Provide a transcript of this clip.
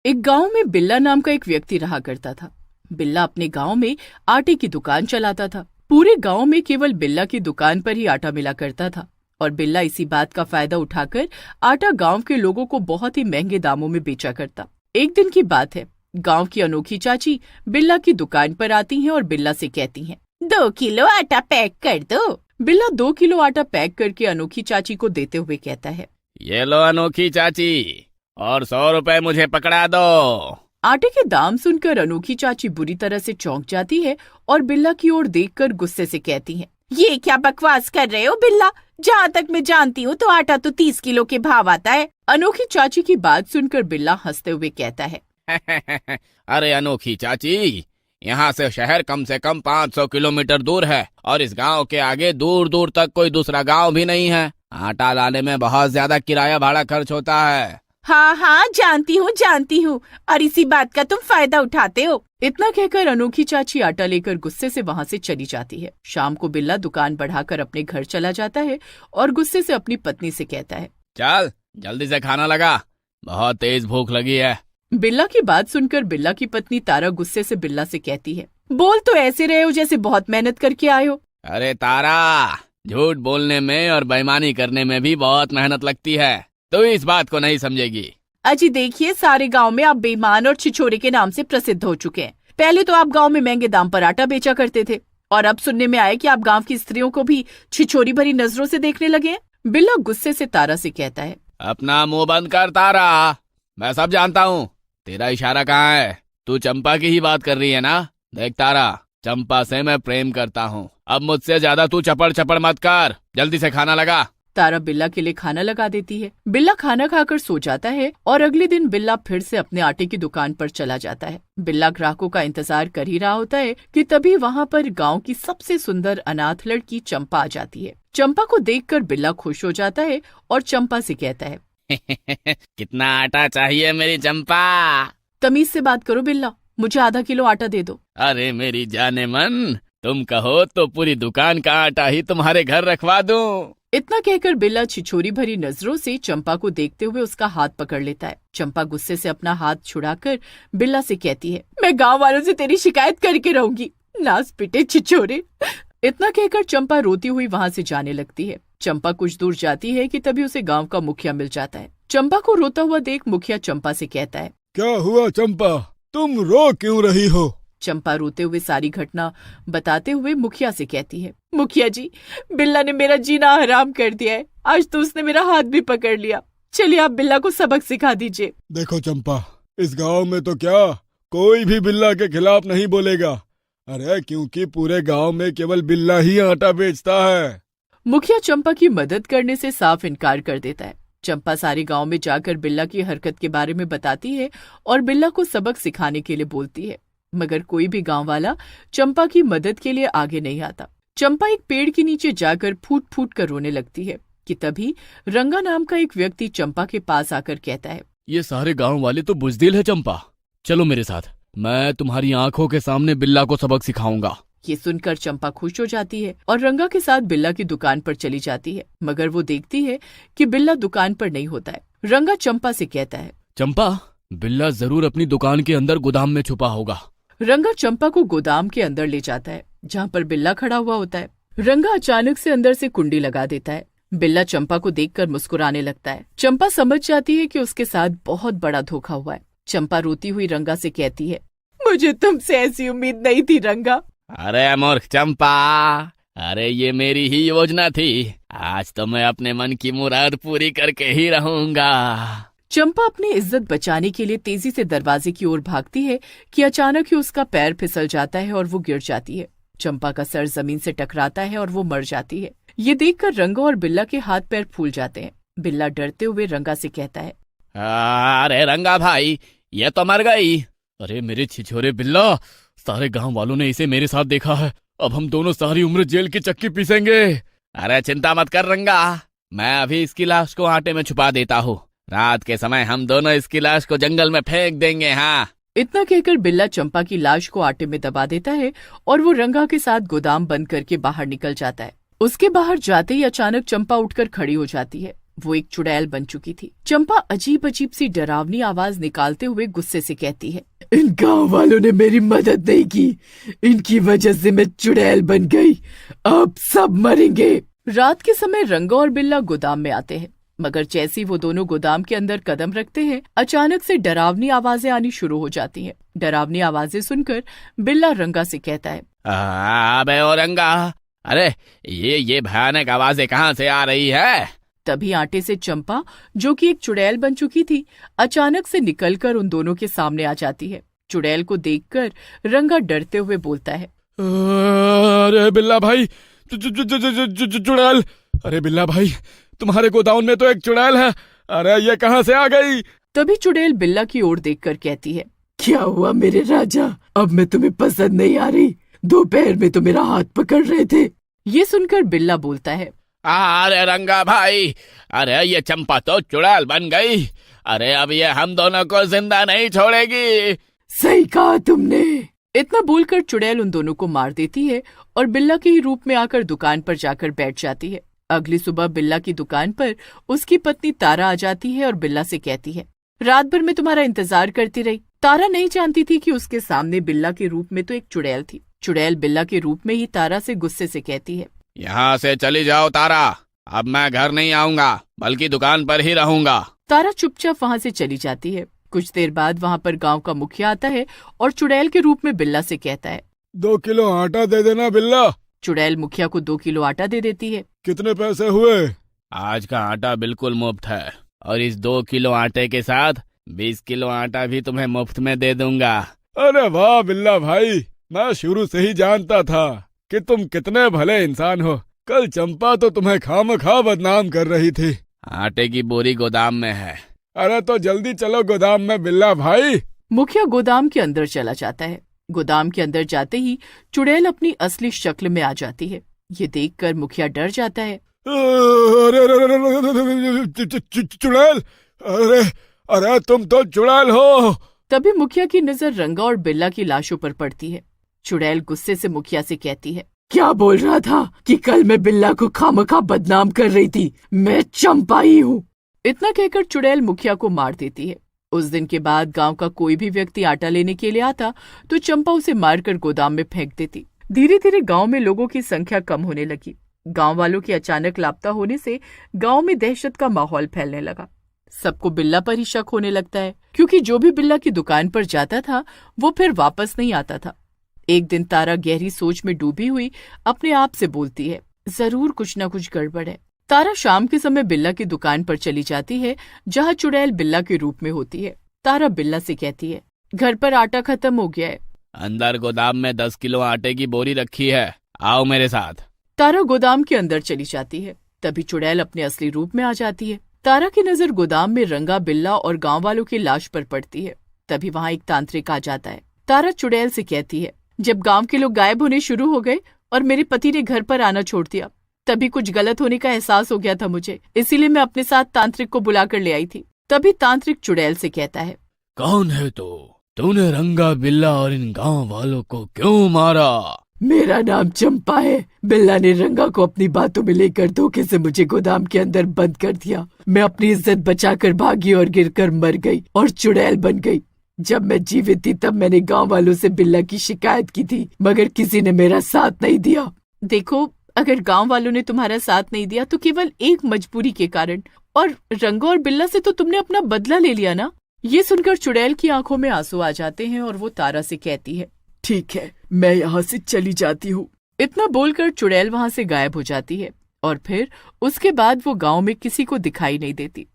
एक गांव में बिल्ला नाम का एक व्यक्ति रहा करता था। बिल्ला अपने गांव में आटे की दुकान चलाता था। पूरे गांव में केवल बिल्ला की दुकान पर ही आटा मिला करता था और बिल्ला इसी बात का फायदा उठाकर आटा गांव के लोगों को बहुत ही महंगे दामों में बेचा करता। एक दिन की बात है, गांव की अनोखी चाची बिल्ला की दुकान पर आती हैं और बिल्ला से कहती हैं, 2 किलो आटा पैक कर दो। बिल्ला 2 किलो आटा पैक करके अनोखी चाची को देते हुए कहता है, ये लो अनोखी चाची, और 100 रुपए मुझे पकड़ा दो। आटे के दाम सुनकर अनोखी चाची बुरी तरह से चौंक जाती है और बिल्ला की ओर देखकर गुस्से से कहती है, ये क्या बकवास कर रहे हो बिल्ला? जहाँ तक मैं जानती हूँ तो आटा तो 30 किलो के भाव आता है। अनोखी चाची की बात सुनकर बिल्ला हंसते हुए कहता है, अरे अनोखी चाची, यहाँ से शहर कम से कम 500 किलोमीटर दूर है और इस गांव के आगे दूर दूर तक कोई दूसरा गांव भी नहीं है। आटा लाने में बहुत ज्यादा किराया भाड़ा खर्च होता है। हाँ जानती हूँ और इसी बात का तुम फायदा उठाते हो। इतना कहकर अनोखी चाची आटा लेकर गुस्से से वहाँ से चली जाती है। शाम को बिल्ला दुकान बढ़ाकर अपने घर चला जाता है और गुस्से से अपनी पत्नी से कहता है, चल जल्दी से खाना लगा, बहुत तेज भूख लगी है। बिल्ला की बात सुनकर बिल्ला की पत्नी तारा गुस्से से बिल्ला से कहती है, बोल तो ऐसे रहे हो जैसे बहुत मेहनत करके आए हो। अरे तारा, झूठ बोलने में और बेईमानी करने में भी बहुत मेहनत लगती है, तो इस बात को नहीं समझेगी। अजी देखिए, सारे गांव में आप बेईमान और छिछोरे के नाम से प्रसिद्ध हो चुके हैं। पहले तो आप गांव में महंगे दाम पर आटा बेचा करते थे और अब सुनने में आया कि आप गांव की स्त्रियों को भी छिछोरी भरी नजरों से देखने लगे हैं। बिल्ला गुस्से से तारा से कहता है, अपना मुंह बंद कर तारा, मैं सब जानता हूँ। तेरा इशारा कहाँ है? तू चंपा की ही बात कर रही है ना? देख तारा, चंपा से मैं प्रेम करता हूँ। अब मुझसे ज्यादा तू चपड़ चपड़ मत कर, जल्दी से खाना लगा। तारा बिल्ला के लिए खाना लगा देती है। बिल्ला खाना खाकर सो जाता है और अगले दिन बिल्ला फिर से अपने आटे की दुकान पर चला जाता है। बिल्ला ग्राहकों का इंतजार कर ही रहा होता है कि तभी वहाँ पर गांव की सबसे सुंदर अनाथ लड़की चंपा आ जाती है। चंपा को देखकर बिल्ला खुश हो जाता है और चंपा से कहता है, कितना आटा चाहिए मेरी चंपा? तमीज से बात करो बिल्ला, मुझे आधा किलो आटा दे दो। अरे मेरी जाने मन, तुम कहो तो पूरी दुकान का आटा ही तुम्हारे घर रखवा दूं। इतना कहकर बिल्ला छिछोरी भरी नजरों से चंपा को देखते हुए उसका हाथ पकड़ लेता है। चंपा गुस्से से अपना हाथ छुड़ाकर बिल्ला से कहती है, मैं गांव वालों से तेरी शिकायत करके रहूंगी, नास पिटे छिछोरे। इतना कहकर चंपा रोती हुई वहाँ से जाने लगती है। चंपा कुछ दूर जाती है कि तभी उसे गांव का मुखिया मिल जाता है। चंपा को रोता हुआ देख मुखिया चंपा से कहता है, क्या हुआ चंपा, तुम रो क्यों रही हो? चंपा रोते हुए सारी घटना बताते हुए मुखिया से कहती है, मुखिया जी, बिल्ला ने मेरा जीना हराम कर दिया है। आज तो उसने मेरा हाथ भी पकड़ लिया। चलिए आप बिल्ला को सबक सिखा दीजिए। देखो चंपा, इस गांव में तो क्या कोई भी बिल्ला के खिलाफ नहीं बोलेगा। अरे क्योंकि पूरे गांव में केवल बिल्ला ही आटा बेचता है। मुखिया चंपा की मदद करने से साफ इनकार कर देता है। चंपा सारे गांव में जाकर बिल्ला की हरकत के बारे में बताती है और बिल्ला को सबक सिखाने के लिए बोलती है, मगर कोई भी गांव वाला चंपा की मदद के लिए आगे नहीं आता। चंपा एक पेड़ के नीचे जाकर फूट फूट कर रोने लगती है कि तभी रंगा नाम का एक व्यक्ति चंपा के पास आकर कहता है, ये सारे गांव वाले तो बुजदिल है चंपा, चलो मेरे साथ, मैं तुम्हारी आंखों के सामने बिल्ला को सबक सिखाऊंगा। ये सुनकर चंपा खुश हो जाती है और रंगा के साथ बिल्ला की दुकान पर चली जाती है, मगर वो देखती है कि बिल्ला दुकान पर नहीं होता है। रंगा चंपा से कहता है, चंपा, बिल्ला जरूर अपनी दुकान के अंदर गोदाम में छुपा होगा। रंगा चंपा को गोदाम के अंदर ले जाता है जहाँ पर बिल्ला खड़ा हुआ होता है। रंगा अचानक से अंदर से कुंडी लगा देता है। बिल्ला चंपा को देखकर मुस्कुराने लगता है। चंपा समझ जाती है कि उसके साथ बहुत बड़ा धोखा हुआ है। चंपा रोती हुई रंगा से कहती है, मुझे तुमसे ऐसी उम्मीद नहीं थी रंगा। अरे मूर्ख चंपा, अरे ये मेरी ही योजना थी। आज तो मैं अपने मन की मुराद पूरी करके ही रहूंगा। चंपा अपनी इज्जत बचाने के लिए तेजी से दरवाजे की ओर भागती है कि अचानक ही उसका पैर फिसल जाता है और वो गिर जाती है। चंपा का सर जमीन से टकराता है और वो मर जाती है। ये देखकर रंगा और बिल्ला के हाथ पैर फूल जाते हैं। बिल्ला डरते हुए रंगा से कहता है, अरे रंगा भाई, ये तो मर गई। अरे मेरे छिछोरे बिल्ला, सारे गांव वालों ने इसे मेरे साथ देखा है, अब हम दोनों सारी उम्र जेल की चक्की पीसेंगे। अरे चिंता मत कर रंगा, मैं अभी इसकी लाश को आटे में छुपा देता हूँ। रात के समय हम दोनों इसकी लाश को जंगल में फेंक देंगे। हाँ। इतना कहकर बिल्ला चंपा की लाश को आटे में दबा देता है और वो रंगा के साथ गोदाम बंद करके बाहर निकल जाता है। उसके बाहर जाते ही अचानक चंपा उठकर खड़ी हो जाती है। वो एक चुड़ैल बन चुकी थी। चंपा अजीब अजीब सी डरावनी आवाज निकालते हुए गुस्से से कहती है, इन गांव वालों ने मेरी मदद नहीं की, इनकी वजह से मैं चुड़ैल बन गई, अब सब मरेंगे। रात के समय रंगा और बिल्ला गोदाम में आते हैं, मगर जैसी वो दोनों गोदाम के अंदर कदम रखते हैं, अचानक से डरावनी आवाजें आनी शुरू हो जाती हैं। डरावनी आवाजें सुनकर बिल्ला रंगा से कहता है, अबे ओ रंगा, अरे ये भयानक आवाजें कहाँ से आ रही है? तभी आटे से चंपा, जो कि एक चुड़ैल बन चुकी थी, अचानक से निकलकर उन दोनों के सामने आ जाती है। चुड़ैल को देखकर रंगा डरते हुए बोलता है, अरे बिल्ला भाई, चुड़ैल, अरे बिल्ला भाई, तुम्हारे गोदाम में तो एक चुड़ैल है, अरे ये कहाँ से आ गई? तभी चुड़ैल बिल्ला की ओर देखकर कहती है, क्या हुआ मेरे राजा, अब मैं तुम्हें पसंद नहीं आ रही? दोपहर में तो मेरा हाथ पकड़ रहे थे। ये सुनकर बिल्ला बोलता है, अरे रंगा भाई, अरे ये चंपा तो चुड़ैल बन गई, अरे अब ये हम दोनों को जिंदा नहीं छोड़ेगी। सही कहा तुमने। इतना बोलकर चुड़ैल उन दोनों को मार देती है और बिल्ला के ही रूप में आकर दुकान पर जाकर बैठ जाती है। अगली सुबह बिल्ला की दुकान पर उसकी पत्नी तारा आ जाती है और बिल्ला से कहती है, रात भर मैं तुम्हारा इंतजार करती रही। तारा नहीं जानती थी कि उसके सामने बिल्ला के रूप में तो एक चुड़ैल थी। चुड़ैल बिल्ला के रूप में ही तारा से गुस्से से कहती है, यहाँ से चली जाओ तारा, अब मैं घर नहीं आऊंगा, बल्कि दुकान पर ही रहूंगा। तारा चुपचाप वहाँ से चली जाती है। कुछ देर बाद वहाँ पर गांव का मुखिया आता है और चुड़ैल के रूप में बिल्ला से कहता है, 2 किलो आटा दे देना बिल्ला। चुड़ैल मुखिया को 2 किलो आटा दे देती है। कितने पैसे हुए? आज का आटा बिल्कुल मुफ्त है, और इस 2 किलो आटे के साथ 20 किलो आटा भी तुम्हें मुफ्त में दे दूंगा। अरे वाह बिल्ला भाई, मैं शुरू से ही जानता था कि तुम कितने भले इंसान हो। कल चंपा तो तुम्हें खामखा बदनाम कर रही थी। आटे की बोरी गोदाम में है। अरे तो जल्दी चलो गोदाम में बिल्ला भाई। मुखिया गोदाम के अंदर चला जाता है। गोदाम के अंदर जाते ही चुड़ैल अपनी असली शक्ल में आ जाती है। ये देखकर मुखिया डर जाता है। चुड़ैल, अरे अरे तुम तो चुड़ैल हो। तभी मुखिया की नजर रंगा और बिल्ला की लाशों पर पड़ती है। चुड़ैल गुस्से से मुखिया से कहती है, क्या बोल रहा था कि कल मैं बिल्ला को खामखा बदनाम कर रही थी? मैं चंपा ही हूँ। इतना कहकर चुड़ैल मुखिया को मार देती है। उस दिन के बाद गांव का कोई भी व्यक्ति आटा लेने के लिए आता तो चंपा उसे मारकर गोदाम में फेंक देती। धीरे धीरे गांव में लोगों की संख्या कम होने लगी। गांव वालों के अचानक लापता होने से गांव में दहशत का माहौल फैलने लगा। सबको बिल्ला पर ही शक होने लगता है, क्योंकि जो भी बिल्ला की दुकान पर जाता था वो फिर वापस नहीं आता था। एक दिन तारा गहरी सोच में डूबी हुई अपने आप से बोलती है, जरूर कुछ न कुछ गड़बड़ है। तारा शाम के समय बिल्ला की दुकान पर चली जाती है, जहाँ चुड़ैल बिल्ला के रूप में होती है। तारा बिल्ला से कहती है, घर पर आटा खत्म हो गया है। अंदर गोदाम में 10 किलो आटे की बोरी रखी है, आओ मेरे साथ। तारा गोदाम के अंदर चली जाती है। तभी चुड़ैल अपने असली रूप में आ जाती है। तारा की नजर गोदाम में रंगा, बिल्ला और गांव वालों की लाश पर पड़ती है। तभी वहाँ एक तांत्रिक आ जाता है। तारा चुड़ैल से कहती है, जब गांव के लोग गायब होने शुरू हो गए और मेरे पति ने घर पर आना छोड़ दिया, तभी कुछ गलत होने का एहसास हो गया था मुझे, इसीलिए मैं अपने साथ तांत्रिक को बुलाकर ले आई थी। तभी तांत्रिक चुड़ैल से कहता है, कौन है तूने रंगा, बिल्ला और इन गांव वालों को क्यों मारा? मेरा नाम चंपा है। बिल्ला ने रंगा को अपनी बातों में लेकर धोखे से मुझे गोदाम के अंदर बंद कर दिया। मैं अपनी इज्जत बचाकर भागी और गिरकर मर गई और चुड़ैल बन गई। जब मैं जीवित थी तब मैंने गांव वालों से बिल्ला की शिकायत की थी, मगर किसी ने मेरा साथ नहीं दिया। देखो, अगर गांव वालों ने तुम्हारा साथ नहीं दिया तो केवल एक मजबूरी के कारण, और रंगा और बिल्ला से तो तुमने अपना बदला ले लिया ना। ये सुनकर चुड़ैल की आंखों में आंसू आ जाते हैं और वो तारा से कहती है, ठीक है, मैं यहाँ से चली जाती हूँ। इतना बोलकर चुड़ैल वहाँ से गायब हो जाती है और फिर उसके बाद वो गांव में किसी को दिखाई नहीं देती।